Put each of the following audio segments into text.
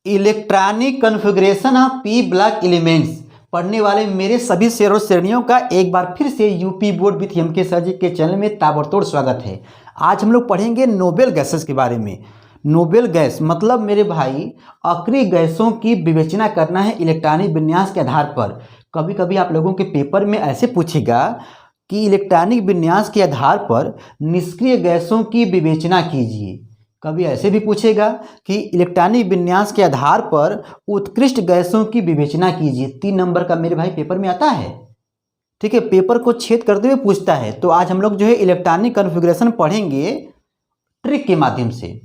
Electronic configuration of P block elements पढ़ने वाले मेरे सभी शेर और शेरनियों का एक बार फिर से UP board with MK sir ji के चैनल में ताबड़तोड़ स्वागत है। आज हम लोग पढ़ेंगे नोबेल गैसेस के बारे में। नोबेल गैस मतलब मेरे भाई अक्रिय गैसों की विवेचना करना है इलेक्ट्रॉनिक विन्यास के आधार पर। कभी कभी आप लोगों के पेपर में ऐसे पूछेगा कि इलेक्ट्रॉनिक विन्यास के आधार पर निष्क्रिय गैसों की विवेचना कीजिए। कभी ऐसे भी पूछेगा कि इलेक्ट्रॉनिक विन्यास के आधार पर उत्कृष्ट गैसों की विवेचना कीजिए। 3 नंबर का मेरे भाई पेपर में आता है। ठीक है, पेपर को छेद करते हुए पूछता है। तो आज हम लोग जो है इलेक्ट्रॉनिक कॉन्फ़िगरेशन पढ़ेंगे ट्रिक के माध्यम से,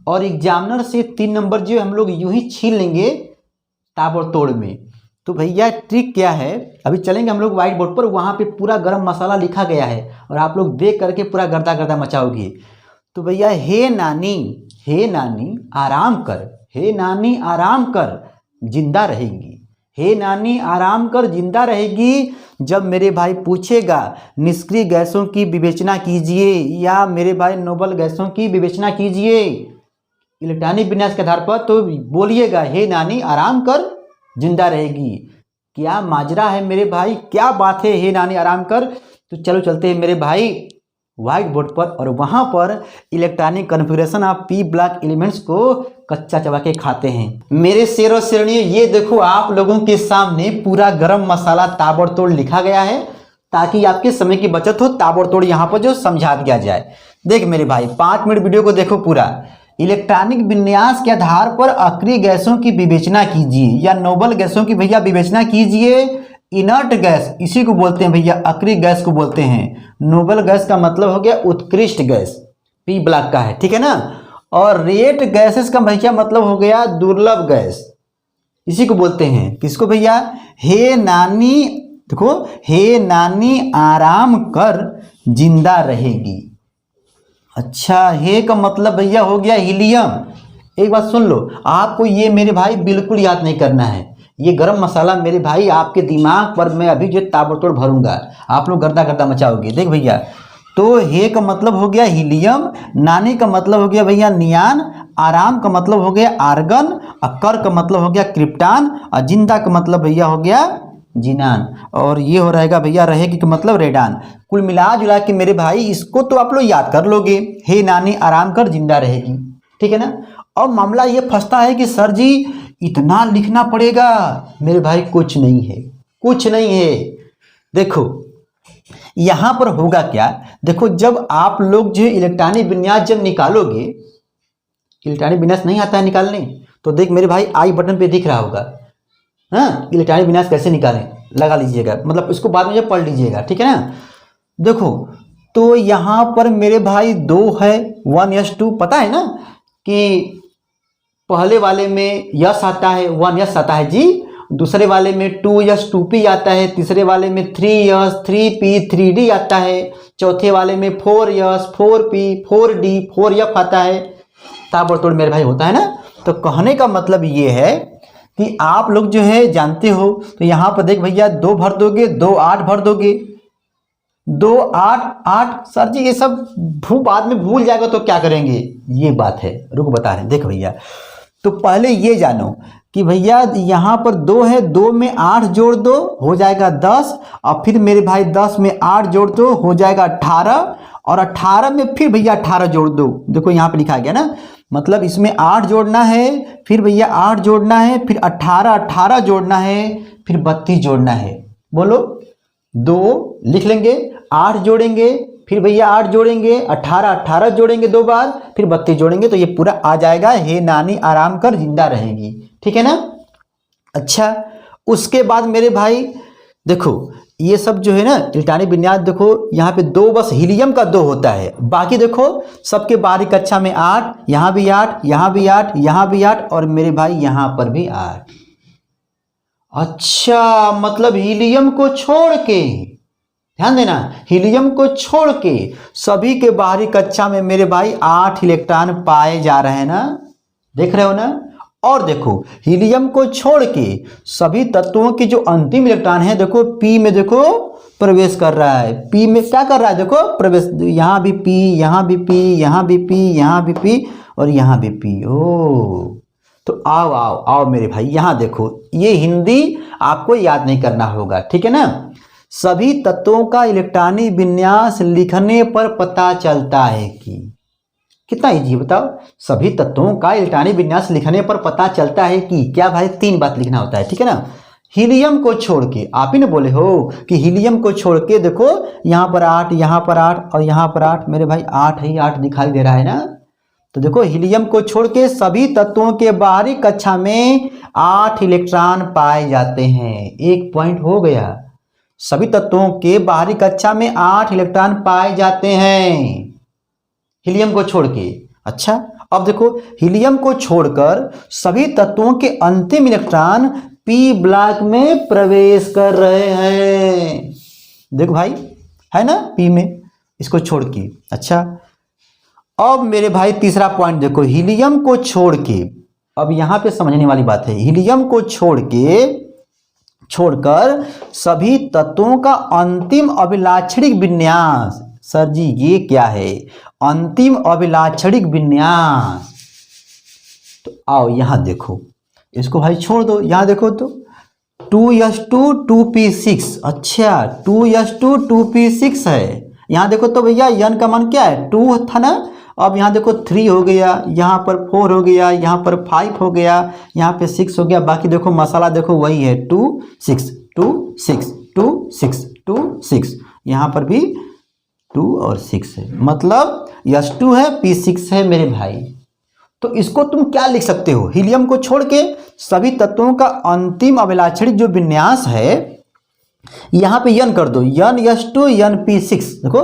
और एग्जामिनर से 3 नंबर जो हम लोग यूं ही छीन लेंगे ताबड़तोड़ में। तो भैया ट्रिक क्या है, अभी चलेंगे हम लोग व्हाइट बोर्ड पर, वहाँ पे पूरा गरम मसाला लिखा गया है और आप लोग देख करके पूरा गर्दा गर्दा मचाओगे। तो भैया हे नानी आराम कर, हे नानी आराम कर जिंदा रहेगी, हे नानी आराम कर जिंदा रहेगी। जब मेरे भाई पूछेगा निष्क्रिय गैसों की विवेचना कीजिए या मेरे भाई नोबेल गैसों की विवेचना कीजिए इलेक्ट्रॉनिक विन्यास के आधार पर, तो बोलिएगा हे नानी आराम कर जिंदा रहेगी। क्या माजरा है मेरे भाई, क्या बात है, हे नानी आराम कर। तो चलो चलते हैं मेरे भाई व्हाइट बोर्ड पर, और वहाँ पर electronic configuration of P block elements को कच्चा चबा के खाते हैं। मेरे शेर और शेरनियों, ये देखो आप लोगों के सामने पूरा गरम मसाला ताबड़तोड़ लिखा गया है ताकि आपके समय की बचत हो। ताबड़तोड़ यहाँ पर जो समझा दिया जाए। देख मेरे भाई 5 मिनट वीडियो को देखो पूरा। इलेक्ट्रॉनिक विन्यास के आधार पर अक्रिय गैसों की विवेचना कीजिए या नोबेल गैसों की भैया विवेचना कीजिए। इनर्ट गैस इसी को बोलते हैं भैया, अक्रिय गैस को बोलते हैं। नोबेल गैस का मतलब हो गया उत्कृष्ट गैस, पी ब्लॉक का है, ठीक है ना। और रेट गैसेस का भैया मतलब हो गया दुर्लभ गैस, इसी को बोलते हैं। किसको भैया, हे नानी, देखो हे नानी आराम कर जिंदा रहेगी। अच्छा, हे का मतलब भैया हो गया हीलियम। एक बात सुन लो, आपको ये मेरे भाई बिल्कुल याद नहीं करना है। ये गरम मसाला मेरे भाई आपके दिमाग पर मैं अभी जो ताबड़तोड़ भरूंगा, आप लोग गर्दा गर्दा मचाओगे। देख भैया, तो हे का मतलब हो गया हीलियम, नानी का मतलब हो गया भैया नियान, आराम का मतलब हो गया आर्गन, और कर का मतलब हो गया क्रिप्टान, और जिंदा का मतलब भैया हो गया जिनान, और ये हो रहेगा भैया रहेगी का मतलब रेडान। कुल मिला जुला के मेरे भाई इसको तो आप लोग याद कर लोगे, हे नानी आराम कर जिंदा रहेगी, ठीक है ना। और मामला ये फंसता है कि सर जी इतना लिखना पड़ेगा। मेरे भाई कुछ नहीं है, कुछ नहीं है। देखो यहां पर होगा क्या, देखो जब आप लोग जो इलेक्ट्रॉनिक विन्यास जब निकालोगे, इलेक्ट्रॉनिक विन्यास नहीं आता है निकालने, तो देख मेरे भाई आई बटन पे दिख रहा होगा, हाँ इलेक्ट्रॉनिक विन्यास कैसे निकालें लगा लीजिएगा, मतलब इसको बाद में जब पढ़ लीजिएगा, ठीक है ना। देखो तो यहां पर मेरे भाई 2 है 1s2, पता है ना कि पहले वाले में यस आता है 1s आता है जी, दूसरे वाले में 2s 2p आता है, तीसरे वाले में 3s 3p 3d आता है, चौथे वाले में 4s 4p 4d 4f आता है। ताबड़तोड़ मेरे भाई होता है ना। तो कहने का मतलब ये है कि आप लोग जो है जानते हो, तो यहाँ पर देख भैया 2 भर दोगे, 2 8 भर दोगे, 2 8 8। सर जी ये सब बाद में भूल जाएगा तो क्या करेंगे, ये बात है, रुक बता रहे हैं। देख भैया, तो पहले ये जानो कि भैया यहाँ पर 2 है, 2 में 8 जोड़ दो हो जाएगा 10, और फिर मेरे भाई 10 में 8 जोड़ दो हो जाएगा 18, और 18 में फिर भैया 18 जोड़ दो। देखो यहाँ पे लिखा गया ना, मतलब इसमें 8 जोड़ना है, फिर भैया 8 जोड़ना है, फिर 18 जोड़ना है, फिर 32 जोड़ना है। बोलो 2 लिख लेंगे, 8 जोड़ेंगे, फिर भैया 8 जोड़ेंगे, 18 जोड़ेंगे 2 बार, फिर 32 जोड़ेंगे, तो ये पूरा आ जाएगा हे नानी आराम कर जिंदा रहेगी, ठीक है ना। अच्छा, उसके बाद मेरे भाई देखो ये सब जो है ना इलेक्ट्रॉनिक विन्यास, देखो यहाँ पे 2 बस हीलियम का 2 होता है, बाकी देखो सबके बारी कक्षा में 8, यहाँ भी 8, यहाँ भी 8, यहाँ भी 8, और मेरे भाई यहाँ पर भी 8। अच्छा, मतलब हीलियम को छोड़ के, ध्यान देना, हीलियम को छोड़ के सभी के बाहरी कक्षा में मेरे भाई 8 इलेक्ट्रॉन पाए जा रहे हैं ना, देख रहे हो ना। और देखो हीलियम को छोड़ के सभी तत्वों के जो अंतिम इलेक्ट्रॉन है, देखो पी में देखो प्रवेश कर रहा है, पी में क्या कर रहा है, देखो प्रवेश, यहाँ भी पी, यहाँ भी पी, यहाँ भी पी, यहाँ भी पी, और यहाँ भी पी। ओ तो आओ आओ आओ मेरे भाई, यहाँ देखो, ये हिंदी आपको याद नहीं करना होगा, ठीक है ना। सभी तत्वों का इलेक्ट्रॉनिक विन्यास लिखने पर पता चलता है कि, कितना इजी बताओ। सभी तत्वों का इलेक्ट्रॉनिक विन्यास लिखने पर पता चलता है कि क्या भाई, 3 बात लिखना होता है, ठीक है ना। हीलियम को छोड़ के, आप ही ने बोले हो कि हीलियम को छोड़ के देखो, यहाँ पर 8, यहाँ पर 8 और यहाँ पर 8, मेरे भाई 8 ही 8 दिखाई दे रहा है ना। तो देखो हीलियम को छोड़ के सभी तत्वों के बाहरी कक्षा में 8 इलेक्ट्रॉन पाए जाते हैं। एक पॉइंट हो गया, सभी तत्वों के बाहरी कक्षा में 8 इलेक्ट्रॉन पाए जाते हैं हीलियम को छोड़ के। अच्छा, अब देखो हीलियम को छोड़कर सभी तत्वों के अंतिम इलेक्ट्रॉन पी ब्लॉक में प्रवेश कर रहे हैं। देखो भाई, है ना, पी में, इसको छोड़ के। अच्छा, अब मेरे भाई तीसरा पॉइंट देखो, हीलियम को छोड़ के, अब यहां पे समझने वाली बात है, हीलियम को छोड़कर सभी तत्वों का अंतिम अभिलाक्षणिक विन्यास। सर जी ये क्या है अंतिम अभिलाक्षणिक विन्यास? तो आओ यहां देखो, इसको भाई छोड़ दो, यहां देखो तो 2s2 2p6। अच्छा, 2s2 2p6 है। यहां देखो तो भैया n का मान क्या है, 2 था ना। अब यहाँ देखो 3 हो गया, यहाँ पर 4 हो गया, यहाँ पर 5 हो गया, यहाँ पे 6 हो गया। बाकी देखो मसाला देखो वही है, 2 6 2 6 2 6 2 6, यहाँ पर भी 2 और 6 है, मतलब s2 है p6 है मेरे भाई। तो इसको तुम क्या लिख सकते हो, हीलियम को छोड़ के सभी तत्वों का अंतिम अभिलाक्षणिक जो विन्यास है, यहां पे n कर दो, n s2 np6। देखो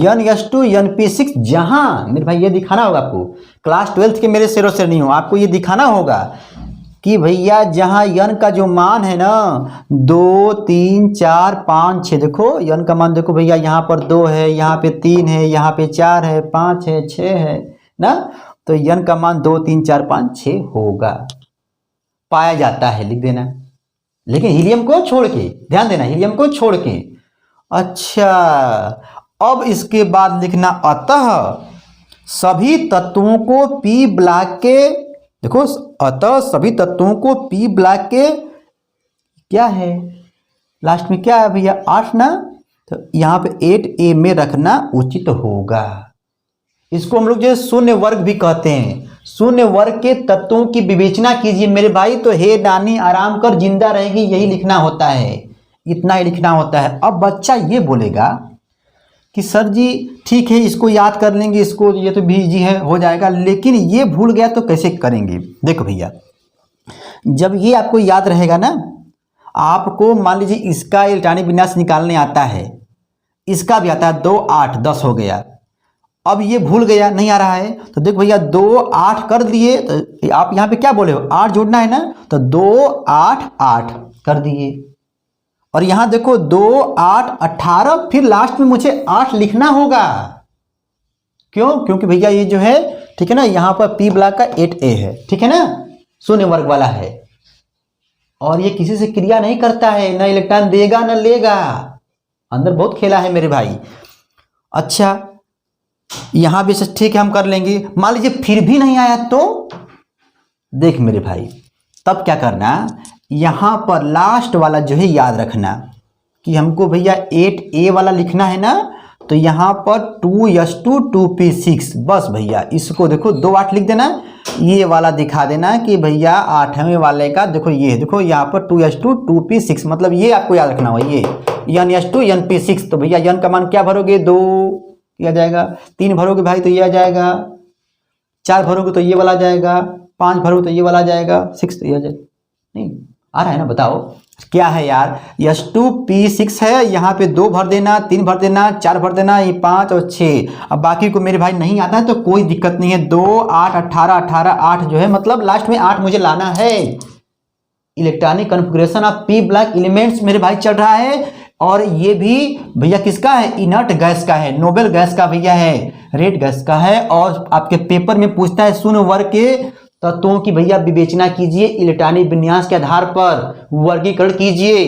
n s2 np6, जहां मेरे भाई ये दिखाना होगा आपको, क्लास 12th के मेरे शेरो से नहीं हो, आपको ये दिखाना होगा कि भैया जहां n का जो मान है ना 2 3 4 5 6, देखो n का मान देखो भैया, यहाँ पर 2 है, यहाँ पे 3 है, यहाँ पे 4 है, 5 है, 6 है ना। तो n का मान 2 3 4 5 6 होगा, पाया जाता है, लिख देना। लेकिन हीलियम को छोड़ के, ध्यान देना, हीलियम को छोड़ के। अच्छा, अब इसके बाद लिखना, अतः सभी तत्वों को पी ब्लॉक के, देखो अतः सभी तत्वों को पी ब्लॉक के क्या है, लास्ट में क्या है भैया 8 ना, तो यहाँ पे 8a में रखना उचित होगा। इसको हम लोग जो शून्य वर्ग भी कहते हैं। शून्य वर्ग के तत्वों की विवेचना कीजिए मेरे भाई, तो हे नानी आराम कर जिंदा रहेगी, यही लिखना होता है, इतना ही लिखना होता है। अब बच्चा ये बोलेगा कि सर जी ठीक है, इसको याद कर लेंगे, इसको ये तो भी इजी है, हो जाएगा, लेकिन ये भूल गया तो कैसे करेंगे। देखो भैया, जब ये आपको याद रहेगा ना, आपको मान लीजिए इसका इलेक्ट्रॉनिक विन्यास निकालने आता है, इसका भी आता है, 2 8 10 हो गया। अब ये भूल गया, नहीं आ रहा है, तो देखो भैया 2 8 कर दिए, तो आप यहाँ पे क्या बोले हो, 8 जोड़ना है ना, तो 2 8 8 कर दिए। और यहाँ देखो 2 8 18, फिर लास्ट में मुझे 8 लिखना होगा। क्यों? क्योंकि भैया ये जो है, ठीक है ना, यहाँ पर पी ब्लॉक का 8a है, ठीक है ना, शून्य वर्ग वाला है, और ये किसी से क्रिया नहीं करता है, ना इलेक्ट्रॉन देगा ना लेगा, अंदर बहुत खेला है मेरे भाई। अच्छा, यहां भी ठीक है, हम कर लेंगे। मान लीजिए फिर भी नहीं आया तो देख मेरे भाई, तब क्या करना, यहां पर लास्ट वाला जो है याद रखना कि हमको भैया 8a वाला लिखना है ना, तो यहां पर 2s2 2p6, बस भैया इसको देखो 2 8 लिख देना, ये वाला दिखा देना कि भैया 8वें वाले का देखो, ये देखो यहाँ पर 2s2 2p6, मतलब ये आपको याद रखना होगा, ये n s2 np6। तो भैया n का मान क्या भरोगे, 2 आ जाएगा, 3 भरोगे भाई तो ये आ जाएगा, 4 भरोगे तो ये वाला आ जाएगा, 5 भरोगे तो ये वाला आ जाएगा, 6 तो ये आ जाएगा। नहीं आ रहा है ना, बताओ क्या है यार, s2 p6 है, यहाँ पे 2 भर देना, 3 भर देना, 4 भर देना, ये 5 और 6। अब बाकी को मेरे भाई नहीं आता है तो कोई दिक्कत नहीं है, 2 8 18 18 8 जो है, मतलब लास्ट में 8 मुझे लाना है। Electronic configuration of P block elements मेरे भाई चल रहा है, और ये भी भैया किसका है, इनर्ट गैस का है, नोबेल गैस का भैया है, रेड गैस का है। और आपके पेपर में पूछता है शून्य वर्ग के तत्वों की भैया विवेचना कीजिए, इलेक्ट्रॉनिक विन्यास के आधार पर वर्गीकरण कीजिए।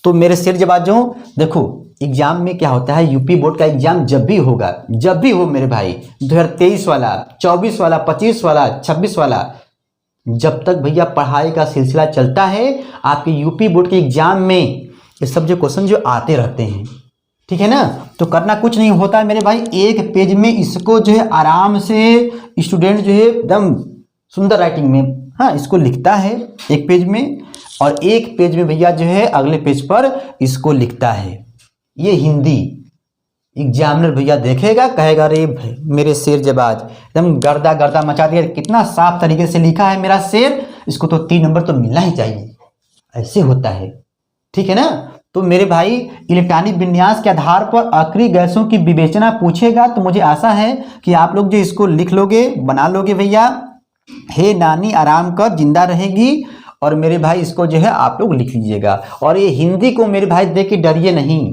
तो मेरे शेर जब आज जो देखो एग्जाम में क्या होता है, यूपी बोर्ड का एग्जाम जब भी होगा, जब भी हो मेरे भाई, 2023 वाला, 24 वाला, 25 वाला, 26 वाला, जब तक भैया पढ़ाई का सिलसिला चलता है आपके यूपी बोर्ड के एग्जाम में ये सब जो क्वेश्चन जो आते रहते हैं, ठीक है ना। तो करना कुछ नहीं होता है मेरे भाई, एक पेज में इसको जो है आराम से स्टूडेंट जो है एकदम सुंदर राइटिंग में, हाँ, इसको लिखता है एक पेज में, और एक पेज में भैया जो है अगले पेज पर इसको लिखता है। ये हिंदी एग्जामिनर भैया देखेगा, कहेगा अरे मेरे शेर जबाज एकदम गर्दा गर्दा मचा दिया, कितना साफ तरीके से लिखा है मेरा शेर, इसको तो 3 नंबर तो मिलना ही चाहिए। ऐसे होता है, ठीक है ना। तो मेरे भाई इलेक्ट्रॉनिक विन्यास के आधार पर अक्रिय गैसों की विवेचना पूछेगा, तो मुझे आशा है कि आप लोग जो इसको लिख लोगे, बना लोगे भैया। हे नानी आराम कर जिंदा रहेगी, और मेरे भाई इसको जो है आप लोग लिख लीजिएगा। और ये हिंदी को मेरे भाई देख के डरिए नहीं,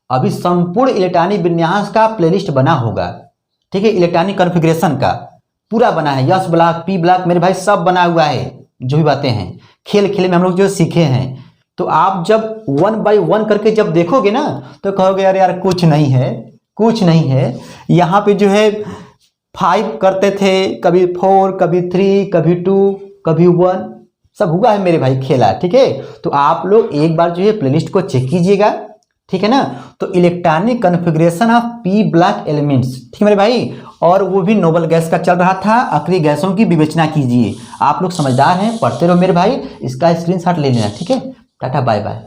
अभी संपूर्ण इलेक्ट्रॉनिक विन्यास का प्लेलिस्ट बना होगा, ठीक है, इलेक्ट्रॉनिक कॉन्फ़िगरेशन का पूरा बना है, यस ब्लॉक, पी ब्लॉक, मेरे भाई सब बना हुआ है। जो भी बातें हैं खेल खेल में हम लोग जो सीखे हैं, तो आप जब 1 बाय 1 करके जब देखोगे ना, तो कहोगे यार यार कुछ नहीं है, कुछ नहीं है। यहाँ पे जो है 5 करते थे, कभी 4, कभी 3, कभी 2, कभी 1, सब हुआ है मेरे भाई खेला, ठीक है। तो आप लोग एक बार जो है प्लेलिस्ट को चेक कीजिएगा, ठीक है ना। तो electronic configuration of P block elements, ठीक है मेरे भाई, और वो भी नोबल गैस का चल रहा था, अक्रिय गैसों की विवेचना कीजिए। आप लोग समझदार हैं, पढ़ते रहो मेरे भाई, इसका स्क्रीनशॉट ले लेना, ठीक है। Tata bye bye.